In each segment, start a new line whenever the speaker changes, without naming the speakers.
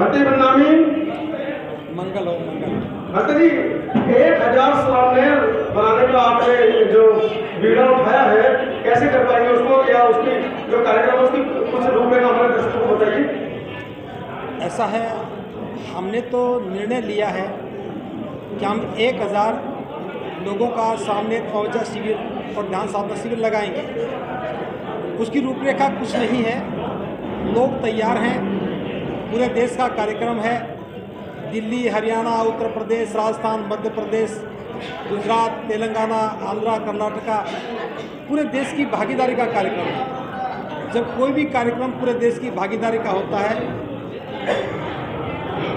मंत्री बदनामी
मंगल हो मंगल।
मंत्री जी, 1000 सामने बनाने का आपने जो बीड़ा उठाया है, कैसे कर पाएंगे उसको, या उसकी जो कार्यक्रम है उसकी कुछ रूपरेखा हमारे दर्शकों को बताइए।
ऐसा है, हमने तो निर्णय लिया है कि हम 1000 लोगों का सामने तवज्जो शिविर और ध्यान साधना शिविर लगाएंगे। उसकी रूपरेखा कुछ नहीं है, लोग तैयार हैं, पूरे देश का कार्यक्रम है। दिल्ली, हरियाणा, उत्तर प्रदेश, राजस्थान, मध्य प्रदेश, गुजरात, तेलंगाना, आंध्रा, कर्नाटका, पूरे देश की भागीदारी का कार्यक्रम है। जब कोई भी कार्यक्रम पूरे देश की भागीदारी का होता है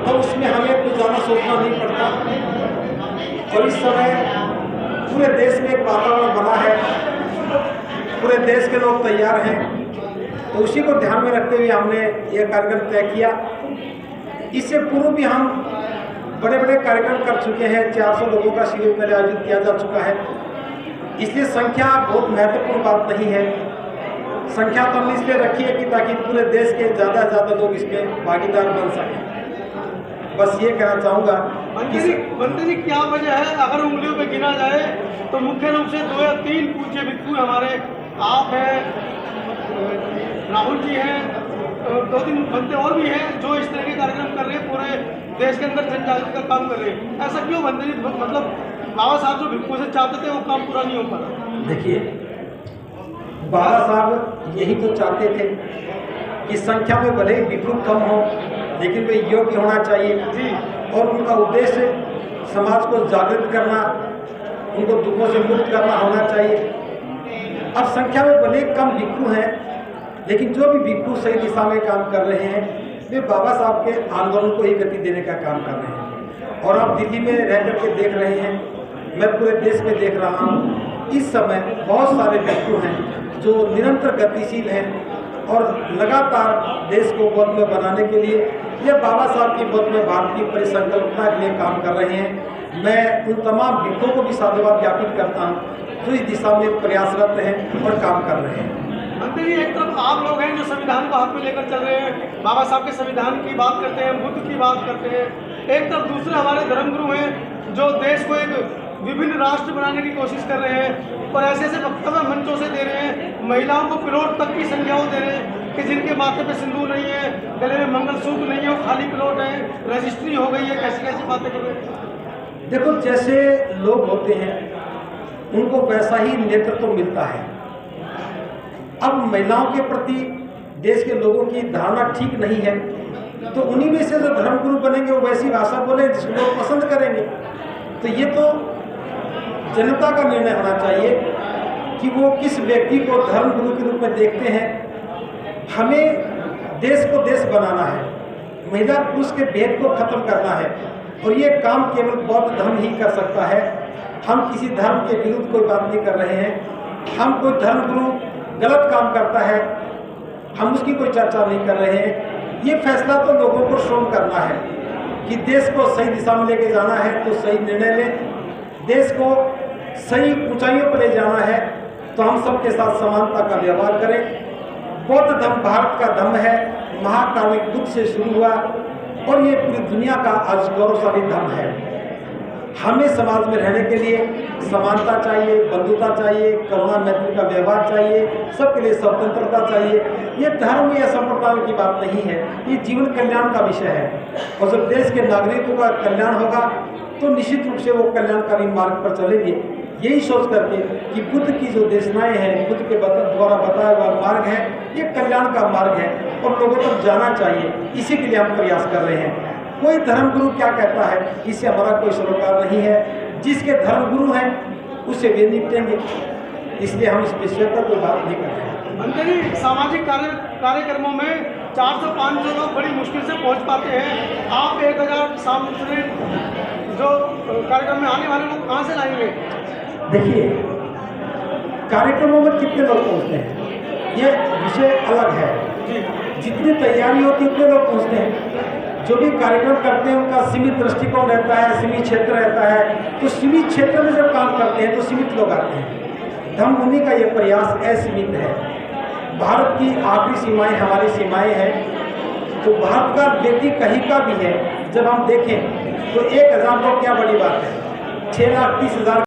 तब उसमें हमें कुछ ज़्यादा सोचना नहीं पड़ता। और इस समय पूरे देश में एक वातावरण बना है, पूरे देश के लोग तैयार हैं, तो उसी को ध्यान में रखते हुए हमने यह कार्यक्रम तय किया। इससे पूर्व भी हम बड़े बड़े कार्यक्रम कर चुके हैं, 400 लोगों का शिविर पहले आयोजित किया जा चुका है। इसलिए संख्या बहुत महत्वपूर्ण बात नहीं है। संख्या तो हमने इसलिए रखी है कि ताकि पूरे देश के ज़्यादा से ज़्यादा लोग इसमें भागीदार बन सकें। बस ये कहना चाहूँगा।
मंत्री जी, क्या वजह है, अगर उंगलियों पे गिना जाए तो मुख्य रूप से 2 या 3 पूज्य भिक्षु हमारे, आप हैं, राहुल जी हैं, 2-3 बंदे और भी हैं जो इस तरह के कार्यक्रम कर रहे हैं, पूरे देश के अंदर जन जागृति का काम कर रहे हैं। ऐसा क्यों मंत्री जी? मतलब बाबा साहब जो भिक्षु से चाहते थे वो काम पूरा नहीं हो पा रहा।
देखिए, बाबा साहब यही तो चाहते थे कि संख्या में भले ही भिक्षु कम हो लेकिन वे योग्य होना चाहिए
जी।
और उनका उद्देश्य समाज को जागृत करना, उनको दुखों से मुक्त करना होना चाहिए। अब संख्या में भले कम भिक्षु हैं लेकिन जो भी भिक्षु सही दिशा में काम कर रहे हैं वे बाबा साहब के आंदोलन को ही गति देने का काम कर रहे हैं। और आप दिल्ली में रह करके देख रहे हैं, मैं पूरे देश में देख रहा हूँ, इस समय बहुत सारे भिक्षु हैं जो निरंतर गतिशील हैं और लगातार देश को गोद में बनाने के लिए या बाबा साहब की गोद में भारत की परिसंकल्पना के लिए काम कर रहे हैं। मैं उन तमाम भिक्षुओं को भी साधुवाद ज्ञापित करता हूँ जो इस दिशा में प्रयासरत हैं और काम कर रहे हैं।
मंत्री जी, एक तरफ आप लोग हैं जो संविधान को हाथ में लेकर चल रहे हैं, बाबा साहब के संविधान की बात करते हैं, बुद्ध की बात करते हैं। एक तरफ दूसरे हमारे धर्मगुरु हैं जो देश को एक विभिन्न राष्ट्र बनाने की कोशिश कर रहे हैं और ऐसे ऐसे वक्तव्य मंचों से दे रहे हैं, महिलाओं को प्लॉट तक की संज्ञाओं दे रहे हैं कि जिनके माथे पे सिंदूर नहीं है, गले में मंगलसूत्र नहीं है, वो खाली प्लॉट है, रजिस्ट्री हो गई है। कैसी कैसी बातें कर रहे हैं।
देखो, जैसे लोग होते हैं उनको वैसा ही नेतृत्व मिलता है। अब महिलाओं के प्रति देश के लोगों की धारणा ठीक नहीं है तो उन्हीं में से जो धर्मगुरु बनेंगे वो वैसी भाषा बोले जिसको लोग पसंद करेंगे। तो ये तो जनता का निर्णय होना चाहिए कि वो किस व्यक्ति को धर्मगुरु के रूप में देखते हैं। हमें देश को देश बनाना है, महिला पुरुष के भेद को खत्म करना है और ये काम केवल बौद्ध धर्म ही कर सकता है। हम किसी धर्म के विरुद्ध कोई बात नहीं कर रहे हैं। हम कोई धर्मगुरु गलत काम करता है हम उसकी कोई चर्चा नहीं कर रहे हैं। ये फैसला तो लोगों को स्वयं करना है कि देश को सही दिशा में लेके जाना है तो सही निर्णय लें, देश को सही ऊंचाइयों पर ले जाना है तो हम सबके साथ समानता का व्यवहार करें। बौद्ध धर्म भारत का धर्म है, महाकालिक बुद्ध से शुरू हुआ और ये पूरी दुनिया का आज गौरवशाली धर्म है। हमें समाज में रहने के लिए समानता चाहिए, बंधुता चाहिए, करुणा मैत्री का व्यवहार चाहिए, सबके लिए स्वतंत्रता चाहिए। ये धर्म या संप्रदायों की बात नहीं है, ये जीवन कल्याण का विषय है। और जब देश के नागरिकों का कल्याण होगा तो निश्चित रूप से वो कल्याणकारी मार्ग पर चलेंगे। यही सोच करके कि बुद्ध की जो देशनाएं हैं, बुद्ध के द्वारा बताया हुआ मार्ग है, ये कल्याण का मार्ग है और लोगों तक जाना चाहिए। इसी के लिए हम प्रयास कर रहे हैं। कोई धर्मगुरु क्या कहता है इससे हमारा कोई सरोकार नहीं है। जिसके धर्मगुरु हैं उससे वे निपटेंगे, इसलिए हम इस विषय पर कोई बात नहीं कर रहे हैं।
मंत्री, सामाजिक कार्यक्रमों में 400-500 लोग बड़ी मुश्किल से पहुंच पाते हैं। आप 1000 सांस्कृतिक जो कार्यक्रम में आने वाले लोग कहाँ से लाएंगे?
देखिए, कार्यक्रमों में कितने लोग पहुँचते हैं ये विषय अलग है। जितनी तैयारी होती है उतने लोग पहुँचते हैं। जो भी कार्यक्रम करते हैं उनका सीमित दृष्टिकोण रहता है, सीमित क्षेत्र रहता है। तो सीमित क्षेत्र में जब काम करते हैं तो सीमित लोग आते हैं। धम्मभूमि का ये प्रयास असीमित है। भारत की आखिरी सीमाएं हमारी सीमाएं हैं। तो भारत का व्यक्ति कहीं का भी है, जब हम देखें तो 1,000 लोग क्या बड़ी बात है, 6,30,000